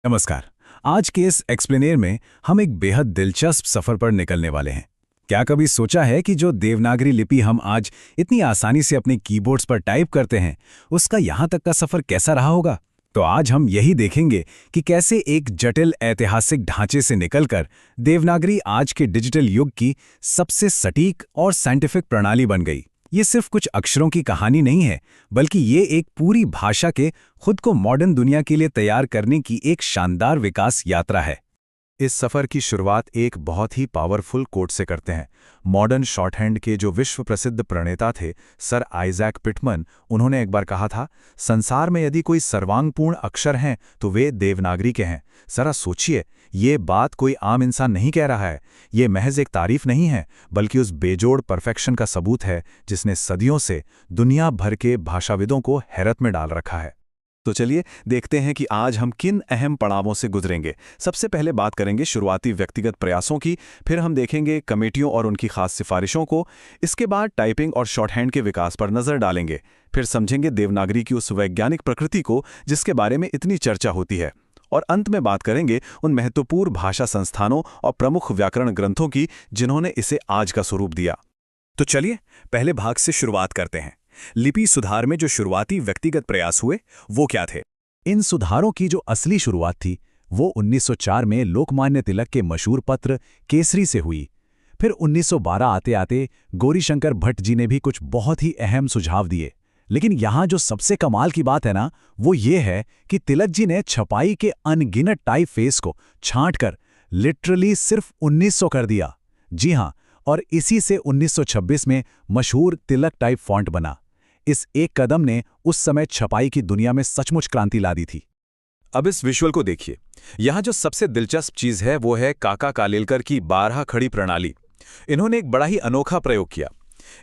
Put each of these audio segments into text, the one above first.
नमस्कार। आज के इस एक्सप्लेनेर में हम एक बेहद दिलचस्प सफर पर निकलने वाले हैं। क्या कभी सोचा है कि जो देवनागरी लिपि हम आज इतनी आसानी से अपने कीबोर्ड्स पर टाइप करते हैं, उसका यहाँ तक का सफर कैसा रहा होगा? तो आज हम यही देखेंगे कि कैसे एक जटिल ऐतिहासिक ढांचे से निकलकर देवनागरी आज के डिजिटल युग की सबसे सटीक और साइंटिफिक प्रणाली बन गई। ये सिर्फ कुछ अक्षरों की कहानी नहीं है, बल्कि ये एक पूरी भाषा के खुद को मॉडर्न दुनिया के लिए तैयार करने की एक शानदार विकास यात्रा है। इस सफर की शुरुआत एक बहुत ही पावरफुल कोट से करते हैं। मॉडर्न शॉर्टहैंड के जो विश्व प्रसिद्ध प्रणेता थे सर आइजैक पिटमन, उन्होंने एक बार कहा था, संसार में यदि कोई सर्वांगपूर्ण अक्षर हैं तो वे देवनागरी के हैं। जरा सोचिए, ये बात कोई आम इंसान नहीं कह रहा है। ये महज एक तारीफ नहीं है, बल्कि उस बेजोड़ परफेक्शन का सबूत है जिसने सदियों से दुनिया भर के भाषाविदों को हैरत में डाल रखा है। तो चलिए देखते हैं कि आज हम किन अहम पड़ावों से गुजरेंगे। सबसे पहले बात करेंगे शुरुआती व्यक्तिगत प्रयासों की, फिर हम देखेंगे कमेटियों और उनकी खास सिफारिशों को। इसके बाद टाइपिंग और शॉर्टहैंड के विकास पर नजर डालेंगे। फिर समझेंगे देवनागरी की उस वैज्ञानिक प्रकृति को जिसके बारे में इतनी चर्चा होती है। और अंत में बात करेंगे उन महत्वपूर्ण भाषा संस्थानों और प्रमुख व्याकरण ग्रंथों की जिन्होंने इसे आज का स्वरूप दिया। तो चलिए पहले भाग से शुरुआत करते हैं। लिपि सुधार में जो शुरुआती व्यक्तिगत प्रयास हुए वो क्या थे? इन सुधारों की जो असली शुरुआत थी वो 1904 में लोकमान्य तिलक के मशहूर पत्र केसरी से हुई। फिर 1912 आते आते गौरीशंकर भट्ट जी ने भी कुछ बहुत ही अहम सुझाव दिए। लेकिन यहाँ जो सबसे कमाल की बात है ना, वो ये है कि तिलक जी ने छपाई के अनगिनत टाइप फेस को छांटकर लिटरली सिर्फ 1900 कर दिया। जी हाँ, और इसी से 1926 में मशहूर तिलक टाइप फॉन्ट बना। इस एक कदम ने उस समय छपाई की दुनिया में सचमुच क्रांति ला दी थी। अब इस विजुअल को देखिए। यहाँ जो सबसे दिलचस्प चीज है वो है काका कालेलकर की 12 खड़ी प्रणाली। इन्होंने एक बड़ा ही अनोखा प्रयोग किया।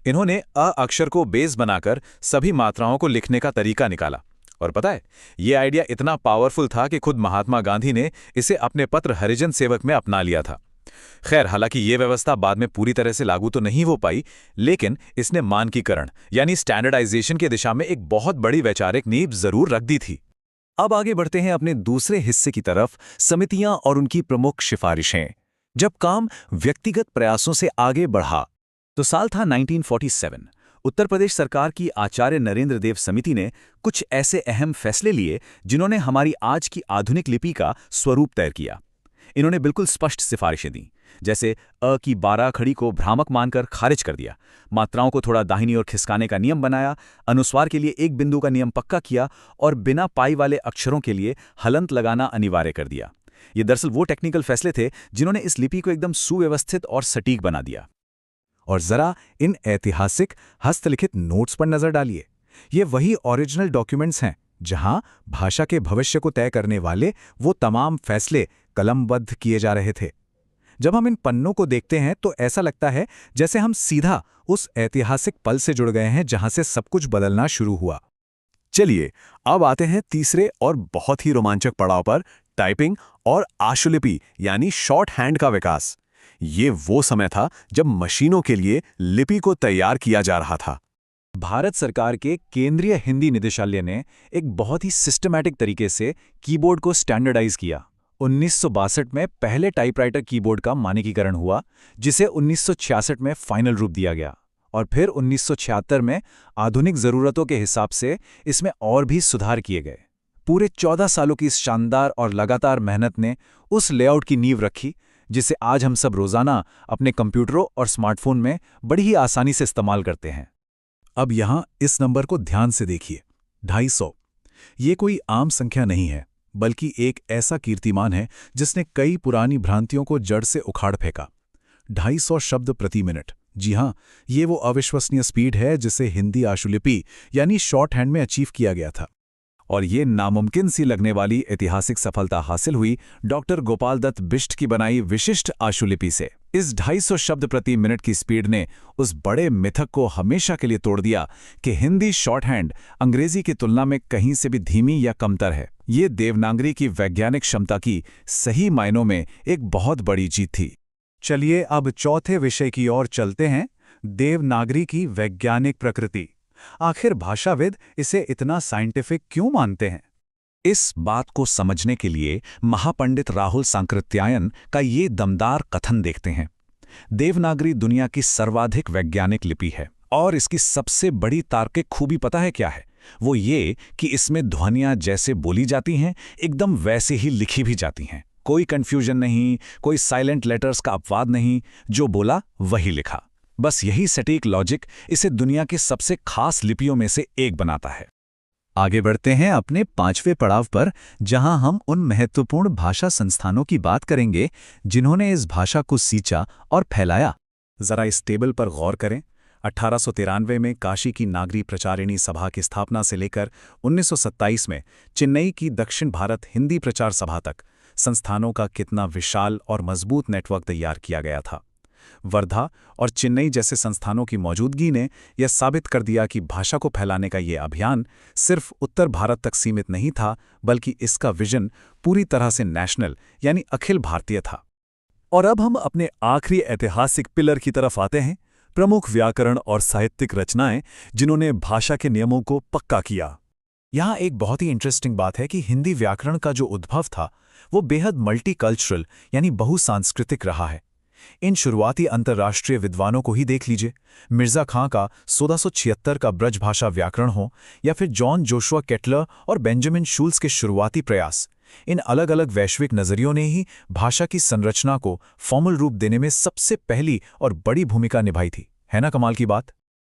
इन्होंने अ अक्षर को बेस बनाकर सभी मात्राओं को लिखने का तरीका निकाला। और पता है, ये आइडिया इतना पावरफुल था कि खुद महात्मा गांधी ने इसे अपने पत्र हरिजन सेवक में अपना लिया था। खैर, हालांकि ये व्यवस्था बाद में पूरी तरह से लागू तो नहीं हो पाई, लेकिन इसने मानकीकरण यानी स्टैंडर्डाइजेशन की दिशा में एक बहुत बड़ी वैचारिक नींव जरूर रख दी थी। अब आगे बढ़ते हैं अपने दूसरे हिस्से की तरफ, समितियां और उनकी प्रमुख सिफारिशें। जब काम व्यक्तिगत प्रयासों से आगे बढ़ा तो साल था 1947। उत्तर प्रदेश सरकार की आचार्य नरेंद्र देव समिति ने कुछ ऐसे अहम फैसले लिए जिन्होंने हमारी आज की आधुनिक लिपि का स्वरूप तय किया। इन्होंने बिल्कुल स्पष्ट सिफारिशें दी, जैसे अ की 12 खड़ी को भ्रामक मानकर खारिज कर दिया, मात्राओं को थोड़ा दाहिनी ओर खिसकाने का नियम बनाया, अनुस्वार के लिए एक बिंदु का नियम पक्का किया और बिना पाई वाले अक्षरों के लिए हलंत लगाना अनिवार्य कर दिया। ये दरअसल वो टेक्निकल फैसले थे जिन्होंने इस लिपि को एकदम सुव्यवस्थित और सटीक बना दिया। और जरा इन ऐतिहासिक हस्तलिखित नोट्स पर नजर डालिए। ये वही ओरिजिनल डॉक्यूमेंट्स हैं जहां भाषा के भविष्य को तय करने वाले वो तमाम फैसले कलमबद्ध किए जा रहे थे। जब हम इन पन्नों को देखते हैं तो ऐसा लगता है जैसे हम सीधा उस ऐतिहासिक पल से जुड़ गए हैं जहां से सब कुछ बदलना शुरू हुआ। चलिए अब आते हैं तीसरे और बहुत ही रोमांचक पड़ाव पर, टाइपिंग और आशुलिपि यानी शॉर्ट हैंड का विकास। ये वो समय था जब मशीनों के लिए लिपि को तैयार किया जा रहा था। भारत सरकार के केंद्रीय हिंदी निदेशालय ने एक बहुत ही सिस्टमैटिक तरीके से कीबोर्ड को स्टैंडर्डाइज किया। 1962 में पहले टाइपराइटर कीबोर्ड का मानकीकरण हुआ, जिसे 1966 में फाइनल रूप दिया गया। और फिर 1976 में आधुनिक ज़रूरतों के हिसाब से इसमें और भी सुधार किए गए। पूरे 14 सालों की इस शानदार और लगातार मेहनत ने उस लेआउट की नींव रखी जिसे आज हम सब रोज़ाना अपने कंप्यूटरों और स्मार्टफोन में बड़ी ही आसानी से इस्तेमाल करते हैं। अब यहाँ इस नंबर को ध्यान से देखिए, 250। ये कोई आम संख्या नहीं है, बल्कि एक ऐसा कीर्तिमान है जिसने कई पुरानी भ्रांतियों को जड़ से उखाड़ फेंका। 250 शब्द प्रति मिनट। जी हाँ, ये वो अविश्वसनीय स्पीड है जिसे हिंदी आशुलिपि यानी शॉर्ट हैंड में अचीव किया गया था। और ये नामुमकिन सी लगने वाली ऐतिहासिक सफलता हासिल हुई डॉक्टर गोपाल दत्त बिष्ट की बनाई विशिष्ट आशुलिपि से। इस 250 शब्द प्रति मिनट की स्पीड ने उस बड़े मिथक को हमेशा के लिए तोड़ दिया कि हिंदी शॉर्टहैंड अंग्रेजी की तुलना में कहीं से भी धीमी या कमतर है। ये देवनागरी की वैज्ञानिक क्षमता की सही मायनों में एक बहुत बड़ी जीत थी। चलिए अब चौथे विषय की ओर चलते हैं, देवनागरी की वैज्ञानिक प्रकृति। आखिर भाषाविद इसे इतना साइंटिफिक क्यों मानते हैं? इस बात को समझने के लिए महापंडित राहुल सांकृत्यायन का ये दमदार कथन देखते हैं। देवनागरी दुनिया की सर्वाधिक वैज्ञानिक लिपि है और इसकी सबसे बड़ी तार्किक खूबी पता है क्या है? वो ये कि इसमें ध्वनियां जैसे बोली जाती हैं एकदम वैसे ही लिखी भी जाती हैं। कोई कंफ्यूजन नहीं, कोई साइलेंट लेटर्स का अपवाद नहीं, जो बोला वही लिखा। बस यही सटीक लॉजिक इसे दुनिया की सबसे खास लिपियों में से एक बनाता है। आगे बढ़ते हैं अपने 5वें पड़ाव पर, जहां हम उन महत्वपूर्ण भाषा संस्थानों की बात करेंगे जिन्होंने इस भाषा को सींचा और फैलाया। जरा इस टेबल पर गौर करें। 1893 में काशी की नागरी प्रचारिणी सभा की स्थापना से लेकर 1927 में चेन्नई की दक्षिण भारत हिंदी प्रचार सभा तक संस्थानों का कितना विशाल और मजबूत नेटवर्क तैयार किया गया था। वर्धा और चेन्नई जैसे संस्थानों की मौजूदगी ने यह साबित कर दिया कि भाषा को फैलाने का ये अभियान सिर्फ उत्तर भारत तक सीमित नहीं था, बल्कि इसका विजन पूरी तरह से नेशनल यानी अखिल भारतीय था। और अब हम अपने आखिरी ऐतिहासिक पिलर की तरफ आते हैं, प्रमुख व्याकरण और साहित्यिक रचनाएं जिन्होंने भाषा के नियमों को पक्का किया। यहाँ एक बहुत ही इंटरेस्टिंग बात है कि हिंदी व्याकरण का जो उद्भव था वो बेहद मल्टीकल्चरल यानी बहुसांस्कृतिक रहा है। इन शुरुआती अंतर्राष्ट्रीय विद्वानों को ही देख लीजिए। मिर्जा खां का 1676 का ब्रजभाषा व्याकरण हो या फिर जॉन जोशुआ केटलर और बेंजामिन शूल्स के शुरुआती प्रयास, इन अलग अलग वैश्विक नज़रियों ने ही भाषा की संरचना को फॉर्मल रूप देने में सबसे पहली और बड़ी भूमिका निभाई थी। है ना कमाल की बात?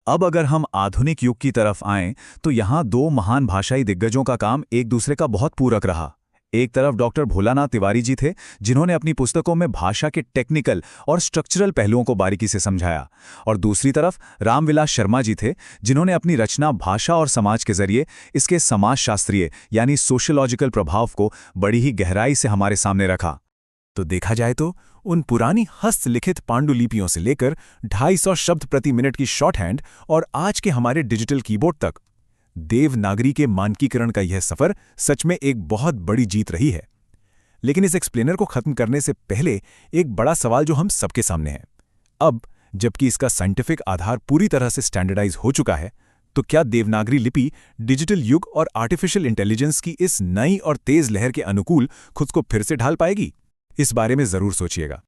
अब अगर हम आधुनिक युग की तरफ आएं तो यहाँ दो महान भाषाई दिग्गजों का काम एक दूसरे का बहुत पूरक रहा। एक तरफ डॉक्टर भोलानाथ तिवारी जी थे, जिन्होंने अपनी पुस्तकों में भाषा के टेक्निकल और स्ट्रक्चरल पहलुओं को बारीकी से समझाया, और दूसरी तरफ रामविलास शर्मा जी थे, जिन्होंने अपनी रचना भाषा और समाज के जरिए इसके समाजशास्त्रीय यानी सोशियोलॉजिकल प्रभाव को बड़ी ही गहराई से हमारे सामने रखा। तो देखा जाए तो उन पुरानी हस्तलिखित पांडुलिपियों से लेकर 250 शब्द प्रति मिनट की शॉर्टहैंड और आज के हमारे डिजिटल कीबोर्ड तक देवनागरी के मानकीकरण का यह सफर सच में एक बहुत बड़ी जीत रही है। लेकिन इस एक्सप्लेनर को खत्म करने से पहले एक बड़ा सवाल जो हम सबके सामने है, अब जबकि इसका साइंटिफिक आधार पूरी तरह से स्टैंडर्डाइज हो चुका है, तो क्या देवनागरी लिपि डिजिटल युग और आर्टिफिशियल इंटेलिजेंस की इस नई और तेज लहर के अनुकूल खुद को फिर से ढाल पाएगी? इस बारे में जरूर सोचिएगा।